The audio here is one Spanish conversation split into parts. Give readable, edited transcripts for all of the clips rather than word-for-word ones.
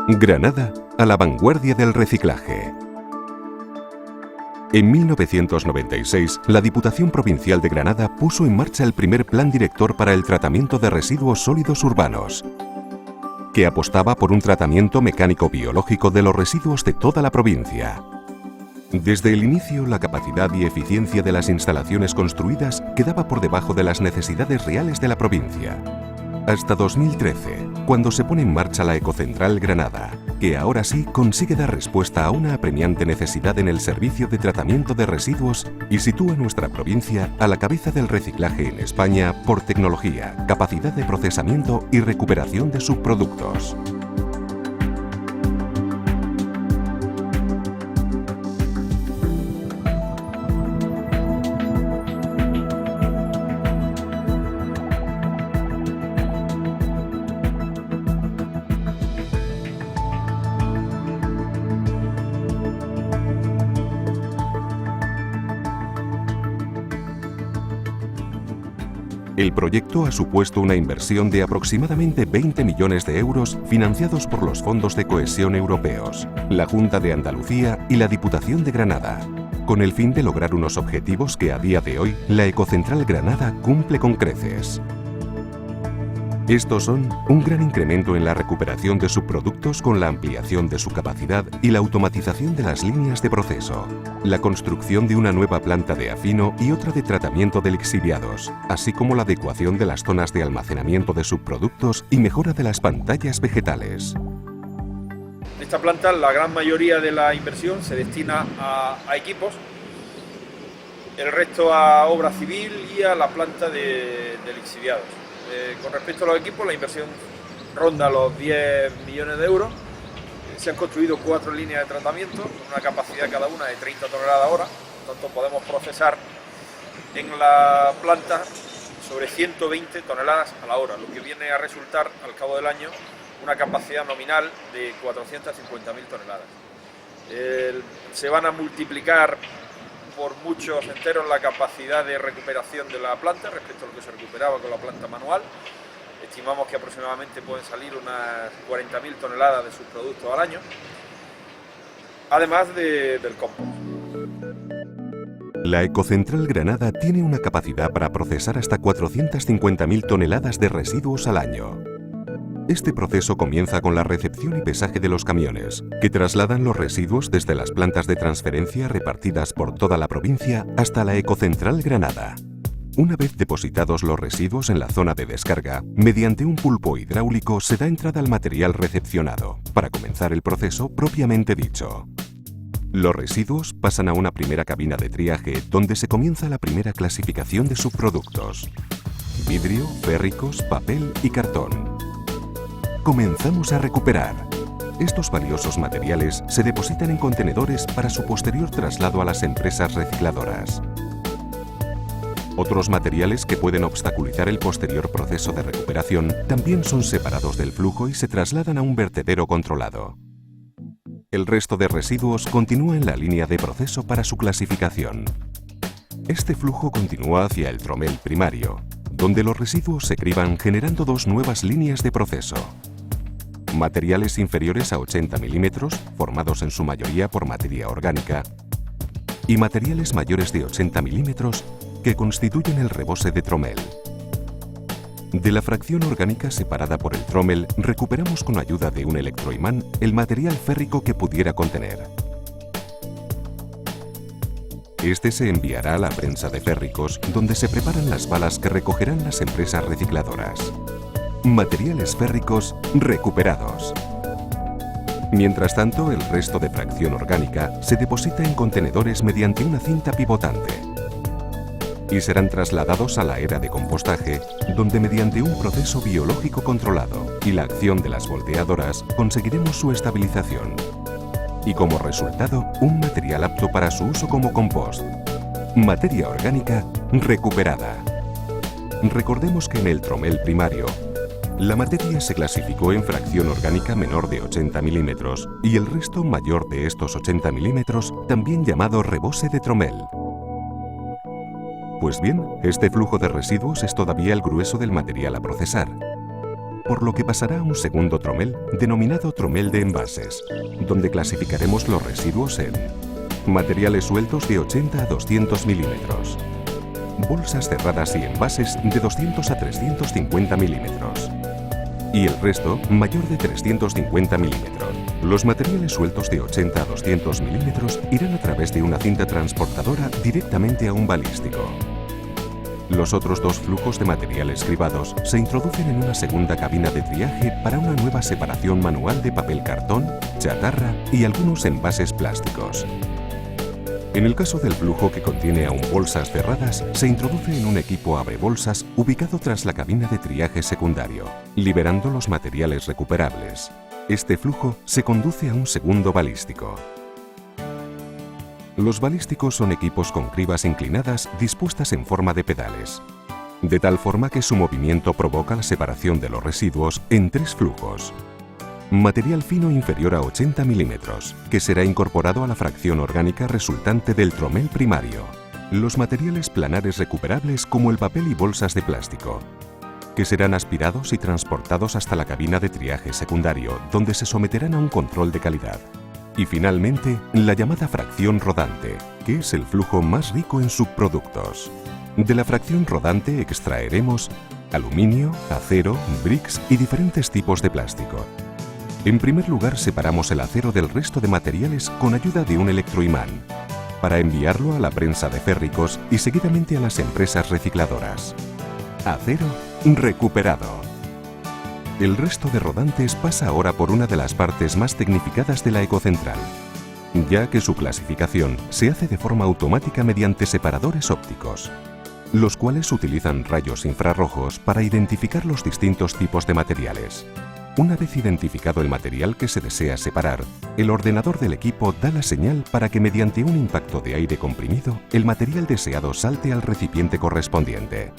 Granada, a la vanguardia del reciclaje. En 1996, la Diputación Provincial de Granada puso en marcha el primer Plan Director para el tratamiento de residuos sólidos urbanos, que apostaba por un tratamiento mecánico-biológico de los residuos de toda la provincia. Desde el inicio, la capacidad y eficiencia de las instalaciones construidas quedaba por debajo de las necesidades reales de la provincia. Hasta 2013, cuando se pone en marcha la Ecocentral Granada, que ahora sí consigue dar respuesta a una apremiante necesidad en el servicio de tratamiento de residuos y sitúa nuestra provincia a la cabeza del reciclaje en España por tecnología, capacidad de procesamiento y recuperación de subproductos. El proyecto ha supuesto una inversión de aproximadamente 20 millones de euros financiados por los fondos de cohesión europeos, la Junta de Andalucía y la Diputación de Granada, con el fin de lograr unos objetivos que a día de hoy la Ecocentral Granada cumple con creces. Estos son un gran incremento en la recuperación de subproductos con la ampliación de su capacidad y la automatización de las líneas de proceso, la construcción de una nueva planta de afino y otra de tratamiento de lixiviados, así como la adecuación de las zonas de almacenamiento de subproductos y mejora de las pantallas vegetales. En esta planta la gran mayoría de la inversión se destina a equipos, el resto a obra civil y a la planta de lixiviados. Con respecto a los equipos, la inversión ronda los 10 millones de euros. Se han construido 4 líneas de tratamiento con una capacidad cada una de 30 toneladas hora. Por tanto, podemos procesar en la planta sobre 120 toneladas a la hora, lo que viene a resultar al cabo del año una capacidad nominal de 450.000 toneladas. Se van a multiplicar por muchos enteros la capacidad de recuperación de la planta respecto a lo que se recuperaba con la planta manual. Estimamos que aproximadamente pueden salir unas 40.000 toneladas de subproductos al año, además del compost. La Ecocentral Granada tiene una capacidad para procesar hasta 450.000 toneladas de residuos al año. Este proceso comienza con la recepción y pesaje de los camiones, que trasladan los residuos desde las plantas de transferencia repartidas por toda la provincia hasta la Ecocentral Granada. Una vez depositados los residuos en la zona de descarga, mediante un pulpo hidráulico se da entrada al material recepcionado, para comenzar el proceso propiamente dicho. Los residuos pasan a una primera cabina de triaje donde se comienza la primera clasificación de subproductos: vidrio, férricos, papel y cartón. Comenzamos a recuperar. Estos valiosos materiales se depositan en contenedores para su posterior traslado a las empresas recicladoras. Otros materiales que pueden obstaculizar el posterior proceso de recuperación también son separados del flujo y se trasladan a un vertedero controlado. El resto de residuos continúa en la línea de proceso para su clasificación. Este flujo continúa hacia el tromel primario, donde los residuos se criban generando 2 nuevas líneas de proceso. Materiales inferiores a 80 milímetros, formados en su mayoría por materia orgánica, y materiales mayores de 80 milímetros que constituyen el rebose de tromel. De la fracción orgánica separada por el tromel, recuperamos con ayuda de un electroimán el material férrico que pudiera contener. Este se enviará a la prensa de férricos, donde se preparan las balas que recogerán las empresas recicladoras. Materiales férricos recuperados. Mientras tanto, el resto de fracción orgánica se deposita en contenedores mediante una cinta pivotante y serán trasladados a la era de compostaje, donde mediante un proceso biológico controlado y la acción de las volteadoras conseguiremos su estabilización y como resultado un material apto para su uso como compost. Materia orgánica recuperada. Recordemos que en el tromel primario la materia se clasificó en fracción orgánica menor de 80 milímetros y el resto mayor de estos 80 milímetros, también llamado rebose de tromel. Pues bien, este flujo de residuos es todavía el grueso del material a procesar. por lo que pasará a un segundo tromel denominado tromel de envases, donde clasificaremos los residuos en materiales sueltos de 80 a 200 milímetros, bolsas cerradas y envases de 200 a 350 milímetros y el resto mayor de 350 milímetros. Los materiales sueltos de 80 a 200 milímetros irán a través de una cinta transportadora directamente a un balístico. Los otros dos flujos de materiales cribados se introducen en una segunda cabina de triaje para una nueva separación manual de papel cartón, chatarra y algunos envases plásticos. En el caso del flujo que contiene aún bolsas cerradas, se introduce en un equipo abrebolsas ubicado tras la cabina de triaje secundario, liberando los materiales recuperables. Este flujo se conduce a un segundo balístico. Los balísticos son equipos con cribas inclinadas dispuestas en forma de pedales, de tal forma que su movimiento provoca la separación de los residuos en tres flujos. Material fino inferior a 80 milímetros, que será incorporado a la fracción orgánica resultante del tromel primario. Los materiales planares recuperables como el papel y bolsas de plástico, que serán aspirados y transportados hasta la cabina de triaje secundario, donde se someterán a un control de calidad. Y finalmente, la llamada fracción rodante, que es el flujo más rico en subproductos. De la fracción rodante extraeremos aluminio, acero, bricks y diferentes tipos de plástico. En primer lugar, separamos el acero del resto de materiales con ayuda de un electroimán, para enviarlo a la prensa de férricos y seguidamente a las empresas recicladoras. Acero recuperado. El resto de rodantes pasa ahora por una de las partes más tecnificadas de la ecocentral, ya que su clasificación se hace de forma automática mediante separadores ópticos, los cuales utilizan rayos infrarrojos para identificar los distintos tipos de materiales. Una vez identificado el material que se desea separar, el ordenador del equipo da la señal para que mediante un impacto de aire comprimido, el material deseado salte al recipiente correspondiente.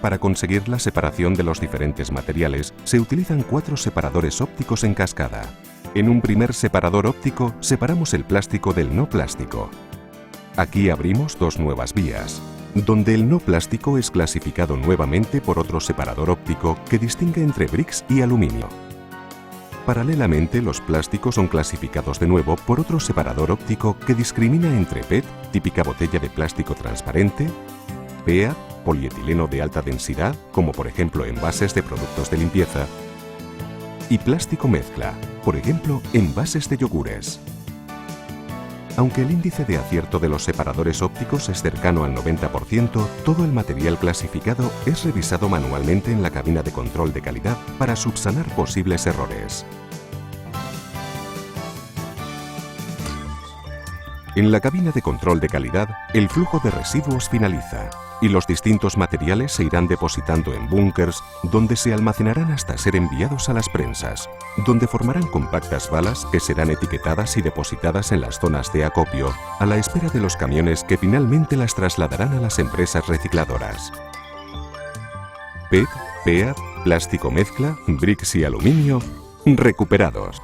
Para conseguir la separación de los diferentes materiales, se utilizan 4 separadores ópticos en cascada. En un primer separador óptico, separamos el plástico del no plástico. Aquí abrimos 2 nuevas vías, donde el no plástico es clasificado nuevamente por otro separador óptico que distingue entre bricks y aluminio. Paralelamente, los plásticos son clasificados de nuevo por otro separador óptico que discrimina entre PET, típica botella de plástico transparente, PEA, polietileno de alta densidad, como por ejemplo envases de productos de limpieza, y plástico mezcla, por ejemplo, envases de yogures. Aunque el índice de acierto de los separadores ópticos es cercano al 90%, todo el material clasificado es revisado manualmente en la cabina de control de calidad para subsanar posibles errores. En la cabina de control de calidad, el flujo de residuos finaliza y los distintos materiales se irán depositando en búnkers donde se almacenarán hasta ser enviados a las prensas, donde formarán compactas balas que serán etiquetadas y depositadas en las zonas de acopio a la espera de los camiones que finalmente las trasladarán a las empresas recicladoras. PET, PEA, plástico mezcla, bricks y aluminio recuperados.